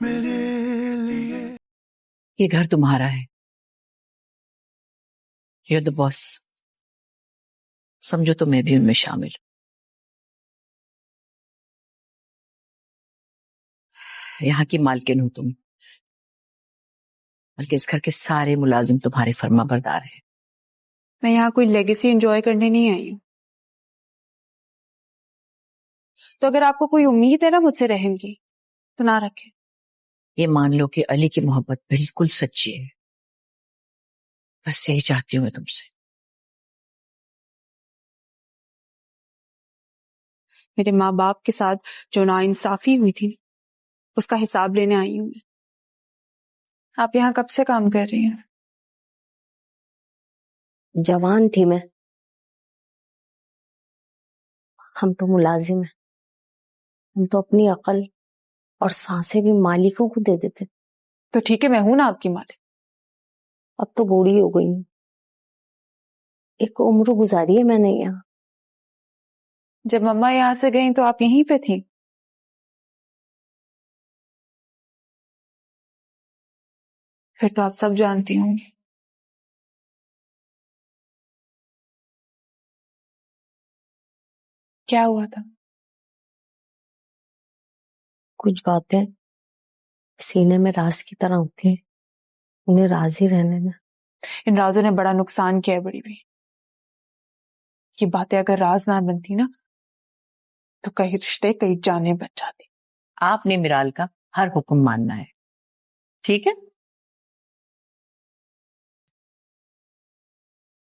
میرے لیے. یہ گھر تمہارا ہے. یو دا باس. سمجھو تو میں بھی ان میں شامل ہوں. یہاں کی مالکن ہوں تم، بلکہ اس گھر کے سارے ملازم تمہارے فرما بردار ہیں. میں یہاں کوئی لیگیسی انجوائے کرنے نہیں آئی ہوں. تو اگر آپ کو کوئی امید ہے نا مجھ سے رحم کی تو نہ رکھیں. یہ مان لو کہ علی کی محبت بالکل سچی ہے. بس یہی چاہتی ہوں میں تم سے. میرے ماں باپ کے ساتھ جو ناانصافی ہوئی تھی اس کا حساب لینے آئی ہوں میں. آپ یہاں کب سے کام کر رہی ہیں؟ جوان تھی میں. ہم تو ملازم ہیں. ہم تو اپنی عقل اور سانسیں بھی مالکوں کو دے دیتے. تو ٹھیک ہے، میں ہوں نا آپ کی مالک. اب تو بوڑھی ہو گئی ہوں. ایک عمر گزاری ہے میں نے یہاں. جب مما یہاں سے گئیں تو آپ یہیں پہ تھیں. پھر تو آپ سب جانتی ہوں گی. کیا ہوا تھا؟ کچھ باتیں سینے میں راز کی طرح ہوتی ہیں، انہیں راز ہی رہنے دیں. ان رازوں نے بڑا نقصان کیا ہے بڑی بھی. یہ باتیں اگر راز نہ بنتی نا تو کئی رشتے کئی جانیں بچ جاتی. آپ نے میرال کا ہر حکم ماننا ہے، ٹھیک ہے؟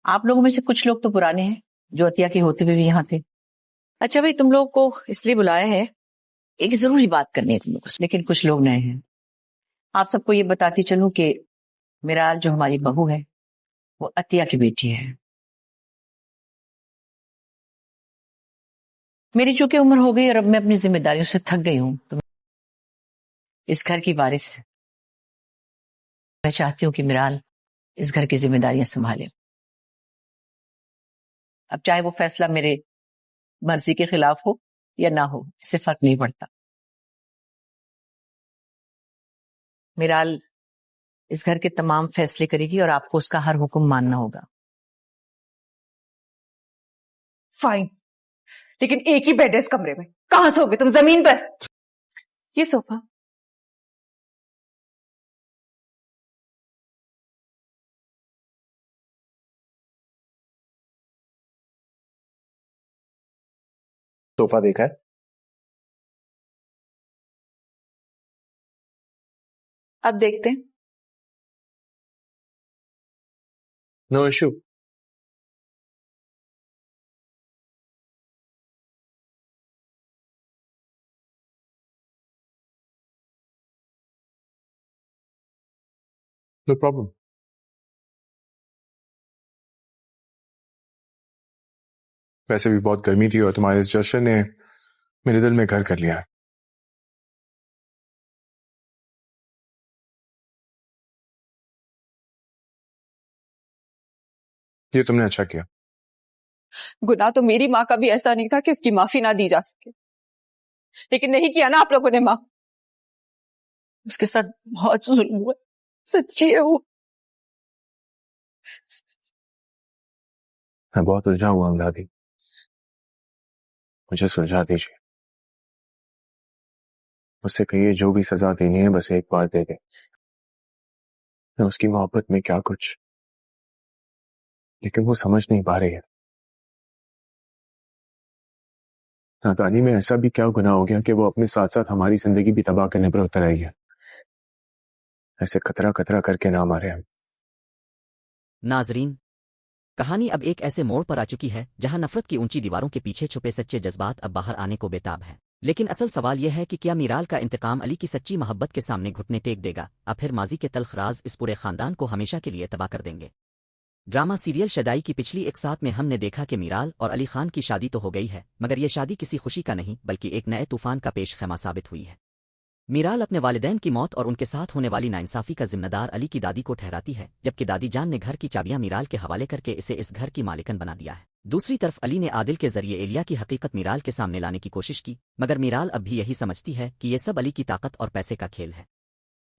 آپ لوگوں میں سے کچھ لوگ تو پرانے ہیں جو عطیہ کے ہوتے ہوئے بھی یہاں تھے. اچھا بھائی، تم لوگ کو اس لیے بلایا ہے، ایک ضروری بات کرنی ہے تم لوگوں سے. لیکن کچھ لوگ نئے ہیں. آپ سب کو یہ بتاتی چلوں کہ میرال جو ہماری بہو ہے وہ عطیہ کی بیٹی ہے. میری چونکہ عمر ہو گئی اور اب میں اپنی ذمہ داریوں سے تھک گئی ہوں، تو اس گھر کی وارث میں چاہتی ہوں کہ میرال اس گھر کی ذمہ داریاں سنبھالے. اب چاہے وہ فیصلہ میرے مرضی کے خلاف ہو یا نہ ہو، اس سے فرق نہیں پڑتا. میرال اس گھر کے تمام فیصلے کرے گی اور آپ کو اس کا ہر حکم ماننا ہوگا. فائن، لیکن ایک ہی بیڈ ہے اس کمرے میں. کہاں سو گے تم؟ زمین پر. یہ صوفہ صوفہ دیکھا ہے؟ اب دیکھتے ہیں. No issue. No problem. ویسے بھی بہت گرمی تھی اور تمہارے اس جشن نے میرے دل میں گھر کر لیا ہے. یہ تم نے اچھا کیا. گناہ تو میری ماں کا بھی ایسا نہیں تھا کہ اس کی معافی نہ دی جا سکے، لیکن نہیں کیا نا آپ لوگوں نے. ماں اس کے ساتھ بہت ظلم ہوا، سچی ہے وہ. میں بہت الجھا ہوا ہوں دادی، مجھے سلجھا دیجیے. اس سے کہیے جو بھی سزا دینی ہے بس ایک بار دے دے. میں اس کی محبت میں کیا کچھ، لیکن وہ سمجھ نہیں پا رہی ہے. نادانی میں ایسا بھی کیا گناہ ہو گیا کہ وہ اپنے ساتھ ساتھ ہماری زندگی بھی تباہ کرنے پر اتر آئی ہے. ایسے قطرہ قطرہ کر کے نہ مارے ہم. ناظرین، کہانی اب ایک ایسے موڑ پر آ چکی ہے جہاں نفرت کی اونچی دیواروں کے پیچھے چھپے سچے جذبات اب باہر آنے کو بے تاب ہیں. لیکن اصل سوال یہ ہے کہ کیا میرال کا انتقام علی کی سچی محبت کے سامنے گھٹنے ٹیک دے گا، اب پھر ماضی کے تلخ راز اس پورے خاندان کو ہمیشہ کے لیے تباہ کر دیں گے؟ ڈرامہ سیریل شدائی کی پچھلی ایک ساتھ میں ہم نے دیکھا کہ میرال اور علی خان کی شادی تو ہو گئی ہے، مگر یہ شادی کسی خوشی کا نہیں بلکہ ایک نئے طوفان کا پیش خیمہ ثابت ہوئی ہے. میرال اپنے والدین کی موت اور ان کے ساتھ ہونے والی ناانصافی کا ذمہ دار علی کی دادی کو ٹھہراتی ہے، جبکہ دادی جان نے گھر کی چابیاں میرال کے حوالے کر کے اسے اس گھر کی مالکن بنا دیا ہے. دوسری طرف علی نے عادل کے ذریعے ایلیا کی حقیقت میرال کے سامنے لانے کی کوشش کی، مگر میرال اب بھی یہی سمجھتی ہے کہ یہ سب علی کی طاقت اور پیسے کا کھیل ہے.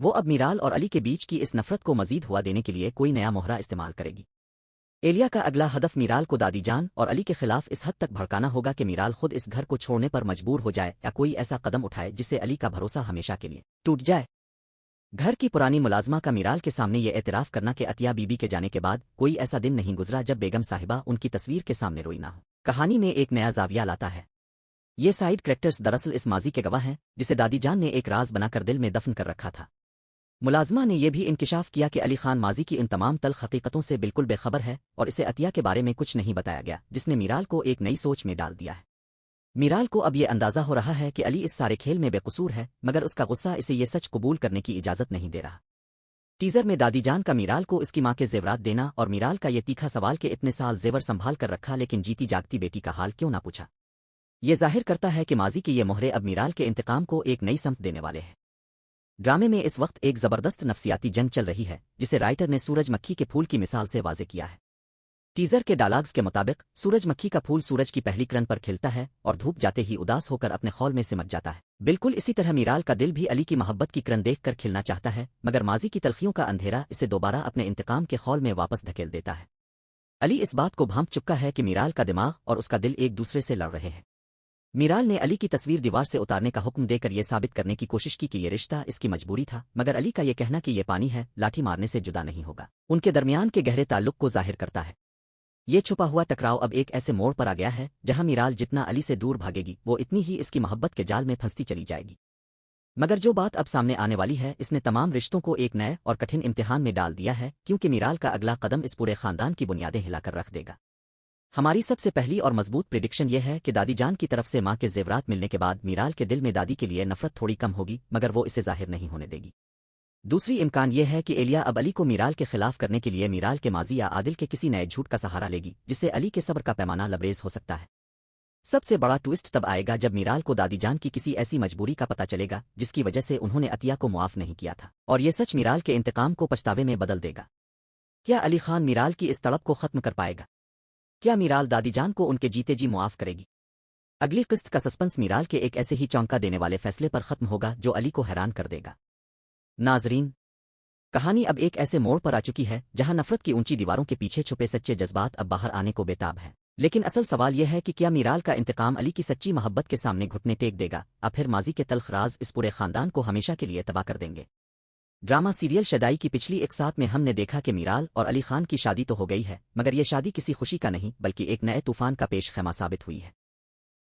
وہ اب میرال اور علی کے بیچ کی اس نفرت کو مزید ہوا دینے کے لیے کوئی نیا مہرہ استعمال کرے گی۔ ایلیا کا اگلا ہدف میرال کو دادی جان اور علی کے خلاف اس حد تک بھڑکانا ہوگا کہ میرال خود اس گھر کو چھوڑنے پر مجبور ہو جائے یا کوئی ایسا قدم اٹھائے جس سے علی کا بھروسہ ہمیشہ کے لیے ٹوٹ جائے۔ گھر کی پرانی ملازمہ کا میرال کے سامنے یہ اعتراف کرنا کہ عطیہ بی بی کے جانے کے بعد کوئی ایسا دن نہیں گزرا جب بیگم صاحبہ ان کی تصویر کے سامنے روئی نہ ہو، کہانی میں ایک نیا زاویہ لاتا ہے۔ یہ سائیڈ کریکٹرز دراصل اس ماضی کے گواہ ہیں جسے دادی جان نے ایک راز بنا کر دل میں دفن کر رکھا تھا۔ ملازمہ نے یہ بھی انکشاف کیا کہ علی خان ماضی کی ان تمام تلخ حقیقتوں سے بالکل بے خبر ہے اور اسے عطیہ کے بارے میں کچھ نہیں بتایا گیا، جس نے میرال کو ایک نئی سوچ میں ڈال دیا ہے۔ میرال کو اب یہ اندازہ ہو رہا ہے کہ علی اس سارے کھیل میں بے قصور ہے، مگر اس کا غصہ اسے یہ سچ قبول کرنے کی اجازت نہیں دے رہا۔ ٹیزر میں دادی جان کا میرال کو اس کی ماں کے زیورات دینا اور میرال کا یہ تیکھا سوال کہ اتنے سال زیور سنبھال کر رکھا لیکن جیتی جاگتی بیٹی کا حال کیوں نہ پوچھا، یہ ظاہر کرتا ہے کہ ماضی کے یہ مہرے اب میرال کے انتقام کو ایک نئی سمت دینے والے ہیں۔ ڈرامے میں اس وقت ایک زبردست نفسیاتی جنگ چل رہی ہے جسے رائٹر نے سورج مکھی کے پھول کی مثال سے واضح کیا ہے۔ ٹیزر کے ڈائلاگز کے مطابق سورج مکھی کا پھول سورج کی پہلی کرن پر کھلتا ہے اور دھوپ جاتے ہی اداس ہو کر اپنے خول میں سمٹ جاتا ہے۔ بالکل اسی طرح میرال کا دل بھی علی کی محبت کی کرن دیکھ کر کھلنا چاہتا ہے، مگر ماضی کی تلخیوں کا اندھیرا اسے دوبارہ اپنے انتقام کے خول میں واپس دھکیل دیتا ہے۔ علی اس بات کو بھانپ چکا ہے کہ میرال کا دماغ اور اس کا دل ایک دوسرے سے لڑ رہے ہیں۔ میرال نے علی کی تصویر دیوار سے اتارنے کا حکم دے کر یہ ثابت کرنے کی کوشش کی کہ یہ رشتہ اس کی مجبوری تھا، مگر علی کا یہ کہنا کہ یہ پانی ہے، لاٹھی مارنے سے جدا نہیں ہوگا، ان کے درمیان کے گہرے تعلق کو ظاہر کرتا ہے۔ یہ چھپا ہوا ٹکراؤ اب ایک ایسے موڑ پر آ گیا ہے جہاں میرال جتنا علی سے دور بھاگے گی وہ اتنی ہی اس کی محبت کے جال میں پھنستی چلی جائے گی۔ مگر جو بات اب سامنے آنے والی ہے اس نے تمام رشتوں کو ایک نئے اور کٹھن امتحان میں ڈال دیا ہے، کیونکہ میرال کا اگلا قدم اس پورے خاندان کی بنیادیں ہلا کر رکھ دے گا۔ ہماری سب سے پہلی اور مضبوط پریڈکشن یہ ہے کہ دادی جان کی طرف سے ماں کے زیورات ملنے کے بعد میرال کے دل میں دادی کے لیے نفرت تھوڑی کم ہوگی، مگر وہ اسے ظاہر نہیں ہونے دے گی۔ دوسری امکان یہ ہے کہ ایلیا اب علی کو میرال کے خلاف کرنے کے لیے میرال کے ماضی یا عادل کے کسی نئے جھوٹ کا سہارا لے گی، جس سے علی کے صبر کا پیمانہ لبریز ہو سکتا ہے۔ سب سے بڑا ٹوئسٹ تب آئے گا جب میرال کو دادی جان کی کسی ایسی مجبوری کا پتہ چلے گا جس کی وجہ سے انہوں نے عطیہ کو معاف نہیں کیا تھا، اور یہ سچ میرال کے انتقام کو پچھتاوے میں بدل دے گا۔ کیا علی خان میرال کی اس تڑپ کو ختم کر پائے گا؟ کیا میرال دادی جان کو ان کے جیتے جی معاف کرے گی؟ اگلی قسط کا سسپنس میرال کے ایک ایسے ہی چونکا دینے والے فیصلے پر ختم ہوگا جو علی کو حیران کر دے گا۔ ناظرین، کہانی اب ایک ایسے موڑ پر آ چکی ہے جہاں نفرت کی اونچی دیواروں کے پیچھے چھپے سچے جذبات اب باہر آنے کو بےتاب ہیں، لیکن اصل سوال یہ ہے کہ کیا میرال کا انتقام علی کی سچی محبت کے سامنے گھٹنے ٹیک دے گا، اب پھر ماضی کے تلخ راز اس پورے خاندان کو ہمیشہ کے لیے تباہ کر دیں گے؟ ڈرامہ سیریل شدائی کی پچھلی ایک ساتھ میں ہم نے دیکھا کہ میرال اور علی خان کی شادی تو ہو گئی ہے، مگر یہ شادی کسی خوشی کا نہیں بلکہ ایک نئے طوفان کا پیش خیمہ ثابت ہوئی ہے۔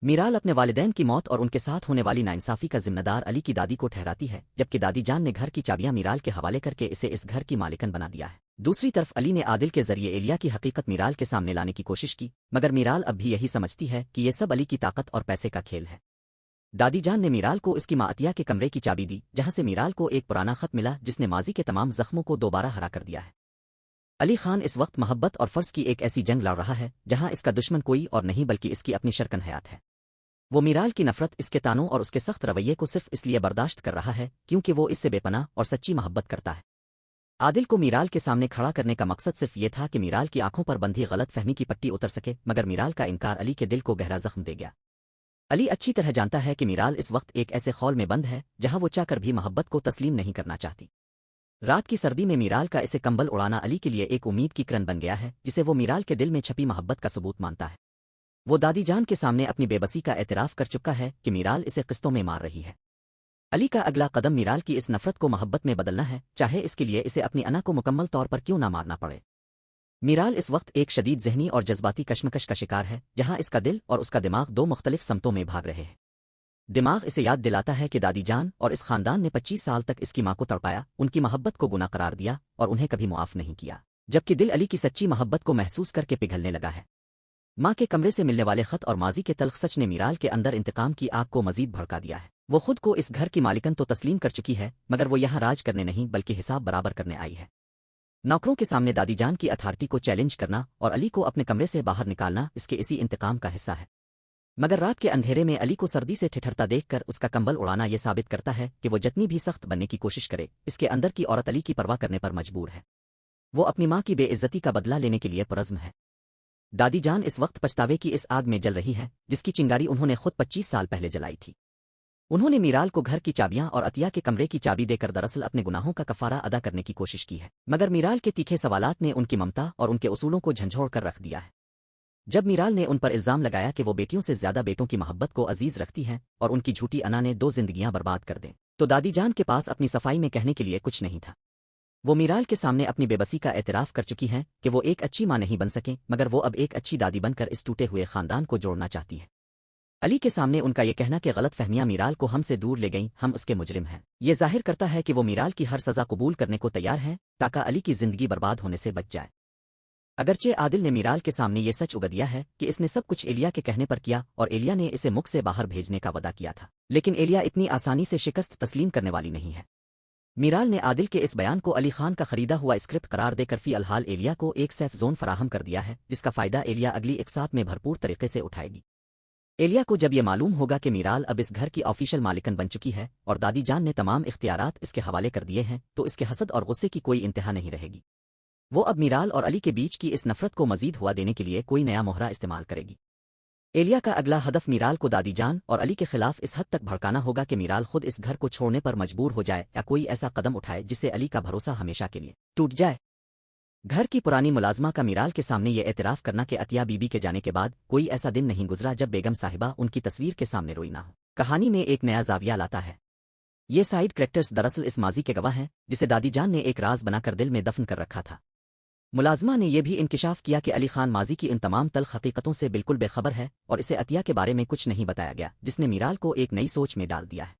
میرال اپنے والدین کی موت اور ان کے ساتھ ہونے والی ناانصافی کا ذمہ دار علی کی دادی کو ٹھہراتی ہے، جبکہ دادی جان نے گھر کی چابیاں میرال کے حوالے کر کے اسے اس گھر کی مالکن بنا دیا ہے۔ دوسری طرف علی نے عادل کے ذریعے ایلیا کی حقیقت میرال کے سامنے لانے کی کوشش کی، مگر میرال اب بھی یہی سمجھتی ہے کہ یہ سب علی کی طاقت اور پیسے کا کھیل ہے۔ دادی جان نے میرال کو اس کی ماں عطیہ کے کمرے کی چابی دی، جہاں سے میرال کو ایک پرانا خط ملا جس نے ماضی کے تمام زخموں کو دوبارہ ہرا کر دیا ہے۔ علی خان اس وقت محبت اور فرض کی ایک ایسی جنگ لڑ رہا ہے جہاں اس کا دشمن کوئی اور نہیں بلکہ اس کی اپنی شرکن حیات ہے۔ وہ میرال کی نفرت، اس کے تانوں اور اس کے سخت رویے کو صرف اس لیے برداشت کر رہا ہے کیونکہ وہ اس سے بے پناہ اور سچی محبت کرتا ہے۔ عادل کو میرال کے سامنے کھڑا کرنے کا مقصد صرف یہ تھا کہ میرال کی آنکھوں پر بندھی غلط فہمی کی پٹی اتر سکے، مگر میرال کا انکار علی کے دل کو گہرا زخم دے گیا۔ علی اچھی طرح جانتا ہے کہ میرال اس وقت ایک ایسے خول میں بند ہے جہاں وہ چاہ کر بھی محبت کو تسلیم نہیں کرنا چاہتی۔ رات کی سردی میں میرال کا اسے کمبل اڑانا علی کے لیے ایک امید کی کرن بن گیا ہے جسے وہ میرال کے دل میں چھپی محبت کا ثبوت مانتا ہے۔ وہ دادی جان کے سامنے اپنی بے بسی کا اعتراف کر چکا ہے کہ میرال اسے قسطوں میں مار رہی ہے۔ علی کا اگلا قدم میرال کی اس نفرت کو محبت میں بدلنا ہے، چاہے اس کے لیے اسے اپنی انا کو مکمل طور پر کیوں نہ مارنا پڑے۔ میرال اس وقت ایک شدید ذہنی اور جذباتی کشمکش کا شکار ہے جہاں اس کا دل اور اس کا دماغ دو مختلف سمتوں میں بھاگ رہے ہیں۔ دماغ اسے یاد دلاتا ہے کہ دادی جان اور اس خاندان نے 25 سال تک اس کی ماں کو تڑپایا، ان کی محبت کو گناہ قرار دیا اور انہیں کبھی معاف نہیں کیا، جبکہ دل علی کی سچی محبت کو محسوس کر کے پگھلنے لگا ہے۔ ماں کے کمرے سے ملنے والے خط اور ماضی کے تلخ سچ نے میرال کے اندر انتقام کی آگ کو مزید بھڑکا دیا ہے۔ وہ خود کو اس گھر کی مالکن تو تسلیم کر چکی ہے، مگر وہ یہاں راج کرنے نہیں بلکہ حساب برابر کرنے آئی ہے۔ نوکروں کے سامنے دادی جان کی اتھارٹی کو چیلنج کرنا اور علی کو اپنے کمرے سے باہر نکالنا اس کے اسی انتقام کا حصہ ہے۔ مگر رات کے اندھیرے میں علی کو سردی سے ٹھٹھرتا دیکھ کر اس کا کمبل اڑانا یہ ثابت کرتا ہے کہ وہ جتنی بھی سخت بننے کی کوشش کرے، اس کے اندر کی عورت علی کی پرواہ کرنے پر مجبور ہے۔ وہ اپنی ماں کی بے عزتی کا بدلہ لینے کے لیے پرعزم ہے۔ دادی جان اس وقت پچھتاوے کی اس آگ میں جل رہی ہے جس کی چنگاری انہوں نے خود 25 سال پہلے جلائی تھی۔ انہوں نے میرال کو گھر کی چابیاں اور عطیہ کے کمرے کی چابی دے کر دراصل اپنے گناہوں کا کفارہ ادا کرنے کی کوشش کی ہے، مگر میرال کے تیکھے سوالات نے ان کی ممتا اور ان کے اصولوں کو جھنجھوڑ کر رکھ دیا ہے۔ جب میرال نے ان پر الزام لگایا کہ وہ بیٹیوں سے زیادہ بیٹوں کی محبت کو عزیز رکھتی ہیں اور ان کی جھوٹی انا نے 2 زندگیاں برباد کر دیں، تو دادی جان کے پاس اپنی صفائی میں کہنے کے لیے کچھ نہیں تھا۔ وہ میرال کے سامنے اپنی بے بسی کا اعتراف کر چکی ہیں کہ وہ ایک اچھی ماں نہیں بن سکیں، مگر وہ اب ایک اچھی دادی بن کر اس ٹوٹے ہوئے خاندان کو جوڑنا چاہتی ہے۔ علی کے سامنے ان کا یہ کہنا کہ غلط فہمیاں میرال کو ہم سے دور لے گئیں، ہم اس کے مجرم ہیں، یہ ظاہر کرتا ہے کہ وہ میرال کی ہر سزا قبول کرنے کو تیار ہیں تاکہ علی کی زندگی برباد ہونے سے بچ جائے۔ اگرچہ عادل نے میرال کے سامنے یہ سچ اگل دیا ہے کہ اس نے سب کچھ ایلیا کے کہنے پر کیا اور ایلیا نے اسے ملک سے باہر بھیجنے کا وعدہ کیا تھا، لیکن ایلیا اتنی آسانی سے شکست تسلیم کرنے والی نہیں ہے۔ میرال نے عادل کے اس بیان کو علی خان کا خریدا ہوا اسکرپٹ قرار دے کر فی الحال ایلیا کو ایک سیف زون فراہم کر دیا ہے، جس کا فائدہ ایلیا اگلی اقساط میں بھرپور طریقے سے اٹھائے گی۔ ایلیا کو جب یہ معلوم ہوگا کہ میرال اب اس گھر کی آفیشل مالکن بن چکی ہے اور دادی جان نے تمام اختیارات اس کے حوالے کر دیے ہیں، تو اس کے حسد اور غصے کی کوئی انتہا نہیں رہے گی۔ وہ اب میرال اور علی کے بیچ کی اس نفرت کو مزید ہوا دینے کے لیے کوئی نیا مہرہ استعمال کرے گی۔ ایلیا کا اگلا ہدف میرال کو دادی جان اور علی کے خلاف اس حد تک بھڑکانا ہوگا کہ میرال خود اس گھر کو چھوڑنے پر مجبور ہو جائے یا کوئی ایسا قدم اٹھائے جس سے علی کا بھروسہ ہمیشہ کے لیے ٹوٹ جائے۔ گھر کی پرانی ملازمہ کا میرال کے سامنے یہ اعتراف کرنا کہ عطیہ بی بی کے جانے کے بعد کوئی ایسا دن نہیں گزرا جب بیگم صاحبہ ان کی تصویر کے سامنے روئی نہ ہو، کہانی میں ایک نیا زاویہ لاتا ہے۔ یہ سائیڈ کریکٹرز دراصل اس ماضی کے گواہ ہیں جسے دادی جان نے ایک راز بنا کر دل میں دفن کر رکھا تھا۔ ملازمہ نے یہ بھی انکشاف کیا کہ علی خان ماضی کی ان تمام تلخ حقیقتوں سے بالکل بے خبر ہے اور اسے عطیہ کے بارے میں کچھ نہیں بتایا گیا، جس نے میرال کو ایک نئی سوچ میں ڈال دیا ہے۔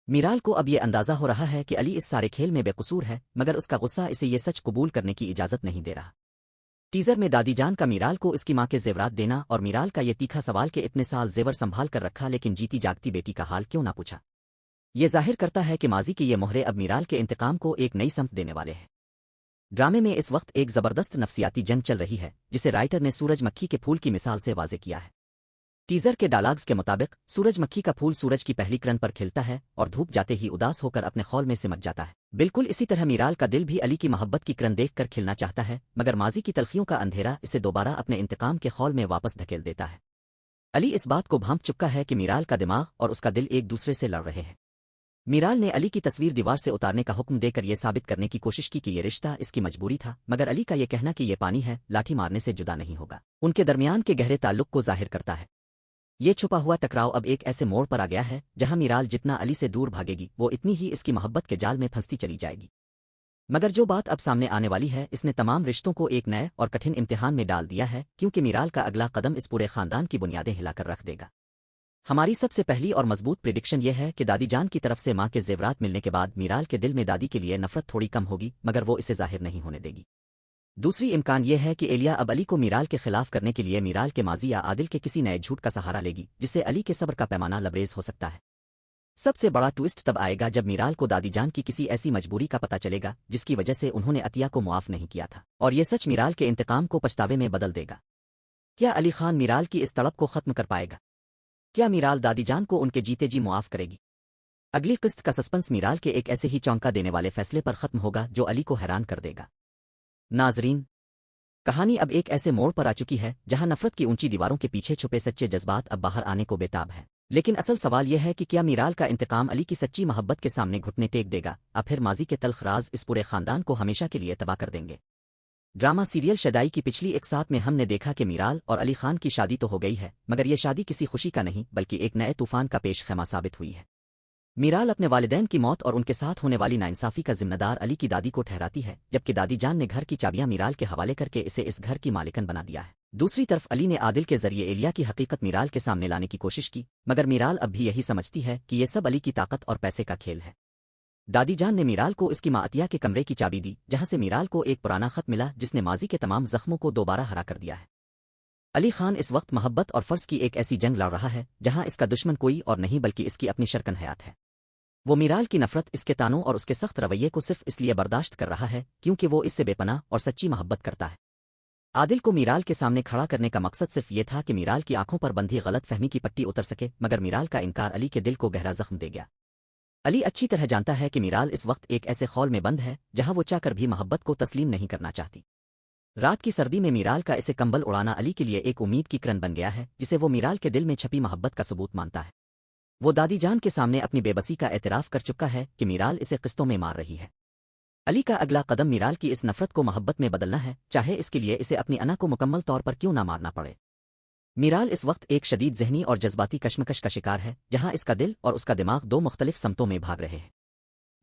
میرال کو اب یہ اندازہ ہو رہا ہے کہ علی اس سارے کھیل میں بے قصور ہے، مگر اس کا غصہ اسے یہ سچ قبول کرنے کی اجازت نہیں دے رہا۔ ٹیزر میں دادی جان کا میرال کو اس کی ماں کے زیورات دینا اور میرال کا یہ تیکھا سوال کہ اتنے سال زیور سنبھال کر رکھا لیکن جیتی جاگتی بیٹی کا حال کیوں نہ پوچھا، یہ ظاہر کرتا ہے کہ ماضی کی یہ مہرے اب میرال کے انتقام کو ایک نئی سمت دینے والے ہیں۔ ڈرامے میں اس وقت ایک زبردست نفسیاتی جنگ چل رہی ہے جسے رائٹر نے سورج مکھی کے پھول کی مثال سے واضح کیا ہے۔ ٹیزر کے ڈائلاگز کے مطابق سورج مکھی کا پھول سورج کی پہلی کرن پر کھلتا ہے اور دھوپ جاتے ہی اداس ہو کر اپنے خول میں سمٹ جاتا ہے۔ بالکل اسی طرح میرال کا دل بھی علی کی محبت کی کرن دیکھ کر کھلنا چاہتا ہے، مگر ماضی کی تلخیوں کا اندھیرا اسے دوبارہ اپنے انتقام کے خول میں واپس دھکیل دیتا ہے۔ علی اس بات کو بھانپ چکا ہے کہ میرال کا دماغ اور اس کا دل ایک دوسرے سے لڑ رہے ہیں۔ میرال نے علی کی تصویر دیوار سے اتارنے کا حکم دے کر یہ ثابت کرنے کی کوشش کی کہ یہ رشتہ اس کی مجبوری تھا، مگر علی کا یہ کہنا کہ یہ پانی ہے، لاٹھی مارنے سے جدا نہیں ہوگا، ان کے درمیان کے گہرے تعلق کو ظاہر کرتا ہے۔ یہ چھپا ہوا ٹکراؤ اب ایک ایسے موڑ پر آ گیا ہے جہاں میرال جتنا علی سے دور بھاگے گی وہ اتنی ہی اس کی محبت کے جال میں پھنستی چلی جائے گی۔ مگر جو بات اب سامنے آنے والی ہے اس نے تمام رشتوں کو ایک نئے اور کٹھن امتحان میں ڈال دیا ہے، کیونکہ میرال کا اگلا قدم اس پورے خاندان کی بنیادیں ہلا کر رکھ دے گا۔ ہماری سب سے پہلی اور مضبوط پریڈکشن یہ ہے کہ دادی جان کی طرف سے ماں کے زیورات ملنے کے بعد میرال کے دل میں دادی کے لیے نفرت تھوڑی کم ہوگی، مگر وہ اسے ظاہر نہیں ہونے دے گی۔ دوسری امکان یہ ہے کہ ایلیا اب علی کو میرال کے خلاف کرنے کے لیے میرال کے ماضی یا عادل کے کسی نئے جھوٹ کا سہارا لے گی، جس سے علی کے صبر کا پیمانہ لبریز ہو سکتا ہے۔ سب سے بڑا ٹوئسٹ تب آئے گا جب میرال کو دادی جان کی کسی ایسی مجبوری کا پتہ چلے گا جس کی وجہ سے انہوں نے عطیہ کو معاف نہیں کیا تھا، اور یہ سچ میرال کے انتقام کو پچھتاوے میں بدل دے گا۔ کیا علی خان میرال کی اس تڑپ کو ختم کر پائے گا؟ کیا میرال دادی جان کو ان کے جیتے جی معاف کرے گی؟ اگلی قسط کا سسپنس میرال کے ایک ایسے ہی چونکا دینے والے فیصلے پر ختم ہوگا جو علی کو حیران کر دے گا۔ ناظرین، کہانی اب ایک ایسے موڑ پر آ چکی ہے جہاں نفرت کی اونچی دیواروں کے پیچھے چھپے سچے جذبات اب باہر آنے کو بےتاب ہیں، لیکن اصل سوال یہ ہے کہ کیا میرال کا انتقام علی کی سچی محبت کے سامنے گھٹنے ٹیک دے گا، اب پھر ماضی کے تلخ راز اس پورے خاندان کو ہمیشہ کے لیے تباہ کر دیں گے؟ ڈرامہ سیریل شدائی کی پچھلی اقساط میں ہم نے دیکھا کہ میرال اور علی خان کی شادی تو ہو گئی ہے، مگر یہ شادی کسی خوشی کا نہیں بلکہ ایک نئے طوفان کا پیش خیمہ ثابت ہوئی ہے۔ میرال اپنے والدین کی موت اور ان کے ساتھ ہونے والی ناانصافی کا ذمہ دار علی کی دادی کو ٹھہراتی ہے، جبکہ دادی جان نے گھر کی چابیاں میرال کے حوالے کر کے اسے اس گھر کی مالکن بنا دیا ہے۔ دوسری طرف علی نے عادل کے ذریعے ایلیا کی حقیقت میرال کے سامنے لانے کی کوشش کی، مگر میرال اب بھی یہی سمجھتی ہے کہ یہ سب علی کی طاقت اور پیسے کا کھیل ہے۔ دادی جان نے میرال کو اس کی ماں عطیہ کے کمرے کی چابی دی، جہاں سے میرال کو ایک پرانا خط ملا جس نے ماضی کے تمام زخموں کو دوبارہ ہرا کر دیا ہے۔ علی خان اس وقت محبت اور فرض کی ایک ایسی جنگ لڑ رہا ہے جہاں اس کا دشمن کوئی اور نہیں بلکہ اس کی اپنی شرکن حیات ہے۔ وہ میرال کی نفرت، اس کے تانوں اور اس کے سخت رویے کو صرف اس لیے برداشت کر رہا ہے کیونکہ وہ اس سے بے پناہ اور سچی محبت کرتا ہے۔ عادل کو میرال کے سامنے کھڑا کرنے کا مقصد صرف یہ تھا کہ میرال کی آنکھوں پر بندھی غلط فہمی کی پٹی اتر سکے، مگر میرال کا انکار علی کے دل کو گہرا زخم دے گیا۔ علی اچھی طرح جانتا ہے کہ میرال اس وقت ایک ایسے خول میں بند ہے جہاں وہ چاہ کر بھی محبت کو تسلیم نہیں کرنا چاہتی۔ رات کی سردی میں میرال کا اسے کمبل اڑانا علی کے لیے ایک امید کی کرن بن گیا ہے جسے وہ میرال کے دل میں چھپی محبت کا ثبوت مانتا ہے۔ وہ دادی جان کے سامنے اپنی بے بسی کا اعتراف کر چکا ہے کہ میرال اسے قسطوں میں مار رہی ہے۔ علی کا اگلا قدم میرال کی اس نفرت کو محبت میں بدلنا ہے، چاہے اس کے لیے اسے اپنی انا کو مکمل طور پر کیوں نہ مارنا پڑے۔ میرال اس وقت ایک شدید ذہنی اور جذباتی کشمکش کا شکار ہے، جہاں اس کا دل اور اس کا دماغ دو مختلف سمتوں میں بھاگ رہے ہیں۔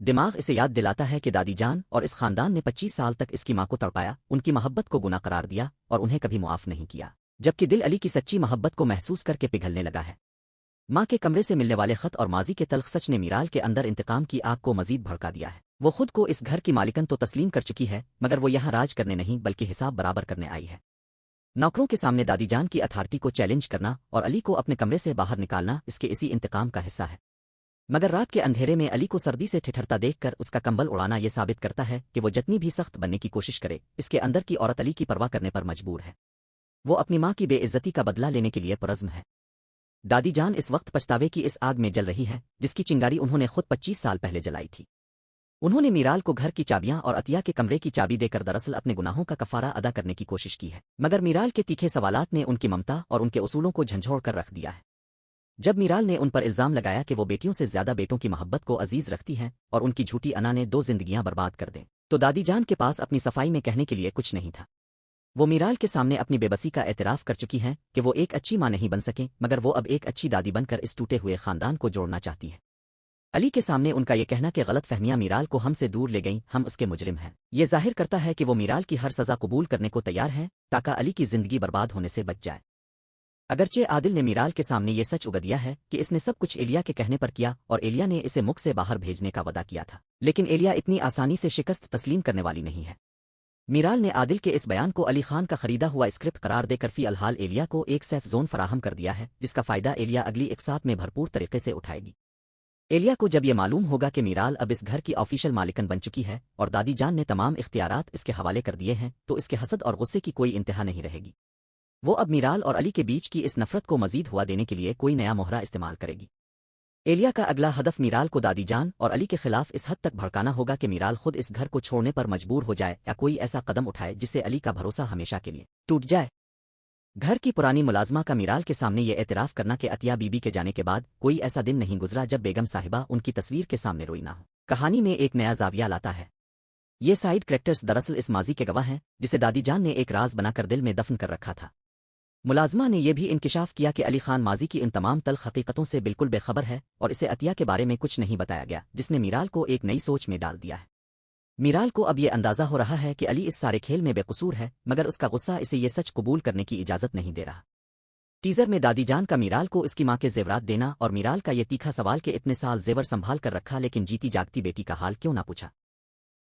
دماغ اسے یاد دلاتا ہے کہ دادی جان اور اس خاندان نے 25 سال تک اس کی ماں کو تڑپایا، ان کی محبت کو گناہ قرار دیا اور انہیں کبھی معاف نہیں کیا، جبکہ دل علی کی سچی محبت کو محسوس کر کے پگھلنے لگا ہے۔ ماں کے کمرے سے ملنے والے خط اور ماضی کے تلخ سچ نے میرال کے اندر انتقام کی آگ کو مزید بھڑکا دیا ہے۔ وہ خود کو اس گھر کی مالکن تو تسلیم کر چکی ہے، مگر وہ یہاں راج کرنے نہیں بلکہ حساب برابر کرنے آئی ہے۔ نوکروں کے سامنے دادی جان کی اتھارٹی کو چیلنج کرنا اور علی کو اپنے کمرے سے باہر نکالنا اس کے اسی انتقام کا حصہ ہے۔ مگر رات کے اندھیرے میں علی کو سردی سے ٹھٹھرتا دیکھ کر اس کا کمبل اڑانا یہ ثابت کرتا ہے کہ وہ جتنی بھی سخت بننے کی کوشش کرے، اس کے اندر کی عورت علی کی پرواہ کرنے پر مجبور ہے۔ وہ اپنی ماں کی بے عزتی کا بدلہ لینے کے لیے پرعزم ہے۔ دادی جان اس وقت پچھتاوے کی اس آگ میں جل رہی ہے جس کی چنگاری انہوں نے خود 25 سال پہلے جلائی تھی۔ انہوں نے میرال کو گھر کی چابیاں اور عطیہ کے کمرے کی چابی دے کر دراصل اپنے گناہوں کا کفارہ ادا کرنے کی کوشش کی ہے، مگر میرال کے تیکھے سوالات نے ان کی ممتا اور ان کے اصولوں کو جھنجھوڑ کر رکھ دیا ہے۔ جب میرال نے ان پر الزام لگایا کہ وہ بیٹیوں سے زیادہ بیٹوں کی محبت کو عزیز رکھتی ہیں اور ان کی جھوٹی انا نے 2 زندگیاں برباد کر دیں، تو دادی جان کے پاس اپنی صفائی میں کہنے کے لیے کچھ نہیں تھا۔ وہ میرال کے سامنے اپنی بے بسی کا اعتراف کر چکی ہیں کہ وہ ایک اچھی ماں نہیں بن سکیں، مگر وہ اب ایک اچھی دادی بن کر اس ٹوٹے ہوئے خاندان کو جوڑنا چاہتی ہیں۔ علی کے سامنے ان کا یہ کہنا کہ غلط فہمیاں میرال کو ہم سے دور لے گئیں، ہم اس کے مجرم ہیں، یہ ظاہر کرتا ہے کہ وہ میرال کی ہر سزا قبول کرنے کو تیار ہیں تاکہ علی کی زندگی برباد ہونے سے بچ جائے۔ اگرچہ عادل نے میرال کے سامنے یہ سچ اگل دیا ہے کہ اس نے سب کچھ ایلیا کے کہنے پر کیا اور ایلیا نے اسے ملک سے باہر بھیجنے کا وعدہ کیا تھا، لیکن ایلیا اتنی آسانی سے شکست تسلیم کرنے والی نہیں ہے۔ میرال نے عادل کے اس بیان کو علی خان کا خریدا ہوا اسکرپٹ قرار دے کر فی الحال ایلیا کو ایک سیف زون فراہم کر دیا ہے، جس کا فائدہ ایلیا اگلی اقساط میں بھرپور طریقے سے اٹھائے گی۔ ایلیا کو جب یہ معلوم ہوگا کہ میرال اب اس گھر کی آفیشل مالکن بن چکی ہے اور دادی جان نے تمام اختیارات اس کے حوالے کر دیے ہیں، تو اس کے حسد اور غصے کی کوئی انتہا نہیں رہے گی۔ وہ اب میرال اور علی کے بیچ کی اس نفرت کو مزید ہوا دینے کے لیے کوئی نیا مہرہ استعمال کرے گی۔ ایلیا کا اگلا ہدف میرال کو دادی جان اور علی کے خلاف اس حد تک بھڑکانا ہوگا کہ میرال خود اس گھر کو چھوڑنے پر مجبور ہو جائے یا کوئی ایسا قدم اٹھائے جس سے علی کا بھروسہ ہمیشہ کے لیے ٹوٹ جائے۔ گھر کی پرانی ملازمہ کا میرال کے سامنے یہ اعتراف کرنا کہ عطیہ بی بی کے جانے کے بعد کوئی ایسا دن نہیں گزرا جب بیگم صاحبہ ان کی تصویر کے سامنے روئی نہ ہو، کہانی میں ایک نیا زاویہ لاتا ہے۔ یہ سائیڈ کریکٹرز دراصل اس ماضی کے گواہ ہیں جسے دادی جان نے ایک راز بنا کر دل میں دفن کر رکھا تھا۔ ملازمہ نے یہ بھی انکشاف کیا کہ علی خان ماضی کی ان تمام تلخ حقیقتوں سے بالکل بے خبر ہے اور اسے عطیہ کے بارے میں کچھ نہیں بتایا گیا، جس نے میرال کو ایک نئی سوچ میں ڈال دیا ہے۔ میرال کو اب یہ اندازہ ہو رہا ہے کہ علی اس سارے کھیل میں بے قصور ہے، مگر اس کا غصہ اسے یہ سچ قبول کرنے کی اجازت نہیں دے رہا۔ ٹیزر میں دادی جان کا میرال کو اس کی ماں کے زیورات دینا اور میرال کا یہ تیکھا سوال کہ اتنے سال زیور سنبھال کر رکھا لیکن جیتی جاگتی بیٹی کا حال کیوں نہ پوچھا،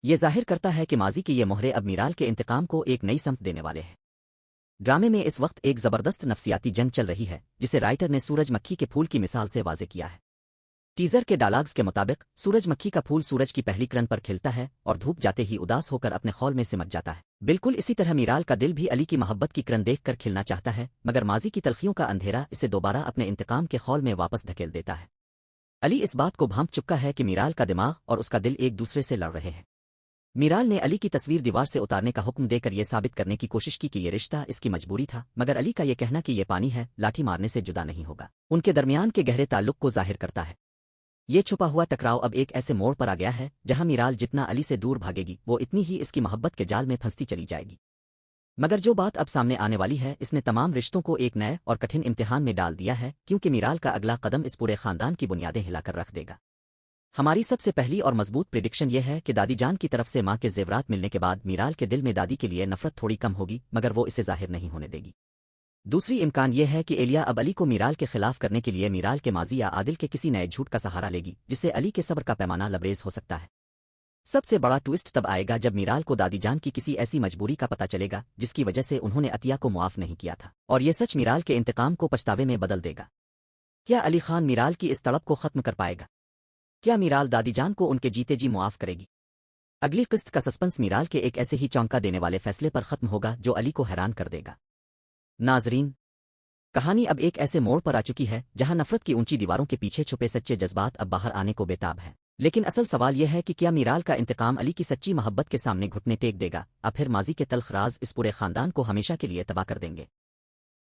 یہ ظاہر کرتا ہے کہ ماضی کے یہ مہرے اب میرال کے انتقام کو ایک نئی سمت دینے والے ہیں۔ ڈرامے میں اس وقت ایک زبردست نفسیاتی جنگ چل رہی ہے جسے رائٹر نے سورج مکھی کے پھول کی مثال سے واضح کیا ہے۔ ٹیزر کے ڈائلاگز کے مطابق سورج مکھی کا پھول سورج کی پہلی کرن پر کھلتا ہے اور دھوپ جاتے ہی اداس ہو کر اپنے خول میں سمٹ جاتا ہے۔ بالکل اسی طرح میرال کا دل بھی علی کی محبت کی کرن دیکھ کر کھلنا چاہتا ہے، مگر ماضی کی تلخیوں کا اندھیرا اسے دوبارہ اپنے انتقام کے خول میں واپس دھکیل دیتا ہے۔ علی اس بات کو بھانپ چکا ہے کہ میرال کا دماغ اور اس کا دل ایک دوسرے سے لڑ رہے ہیں۔ میرال نے علی کی تصویر دیوار سے اتارنے کا حکم دے کر یہ ثابت کرنے کی کوشش کی کہ یہ رشتہ اس کی مجبوری تھا، مگر علی کا یہ کہنا کہ یہ پانی ہے، لاٹھی مارنے سے جدا نہیں ہوگا، ان کے درمیان کے گہرے تعلق کو ظاہر کرتا ہے۔ یہ چھپا ہوا ٹکراؤ اب ایک ایسے موڑ پر آ گیا ہے جہاں میرال جتنا علی سے دور بھاگے گی وہ اتنی ہی اس کی محبت کے جال میں پھنستی چلی جائے گی۔ مگر جو بات اب سامنے آنے والی ہے اس نے تمام رشتوں کو ایک نئے اور کٹھن امتحان میں ڈال دیا ہے، کیونکہ میرال کا اگلا قدم اس پورے خاندان کی بنیادیں ہلا کر رکھ دے گا۔ ہماری سب سے پہلی اور مضبوط پریڈکشن یہ ہے کہ دادی جان کی طرف سے ماں کے زیورات ملنے کے بعد میرال کے دل میں دادی کے لیے نفرت تھوڑی کم ہوگی، مگر وہ اسے ظاہر نہیں ہونے دے گی۔ دوسری امکان یہ ہے کہ ایلیا اب علی کو میرال کے خلاف کرنے کے لیے میرال کے ماضی یا عادل کے کسی نئے جھوٹ کا سہارا لے گی، جس سے علی کے صبر کا پیمانہ لبریز ہو سکتا ہے۔ سب سے بڑا ٹوئسٹ تب آئے گا جب میرال کو دادی جان کی کسی ایسی مجبوری کا پتہ چلے گا جس کی وجہ سے انہوں نے عطیہ کو معاف نہیں کیا تھا، اور یہ سچ میرال کے انتقام کو پچھتاوے میں بدل دے گا۔ کیا علی خان میرال کی اس تڑپ کو ختم کر پائے گا؟ کیا میرال دادی جان کو ان کے جیتے جی معاف کرے گی؟ اگلی قسط کا سسپنس میرال کے ایک ایسے ہی چونکا دینے والے فیصلے پر ختم ہوگا جو علی کو حیران کر دے گا۔ ناظرین، کہانی اب ایک ایسے موڑ پر آ چکی ہے جہاں نفرت کی اونچی دیواروں کے پیچھے چھپے سچے جذبات اب باہر آنے کو بےتاب ہیں، لیکن اصل سوال یہ ہے کہ کیا میرال کا انتقام علی کی سچی محبت کے سامنے گھٹنے ٹیک دے گا، اب پھر ماضی کے تلخ راز اس پورے خاندان کو ہمیشہ کے لیے تباہ کر دیں گے؟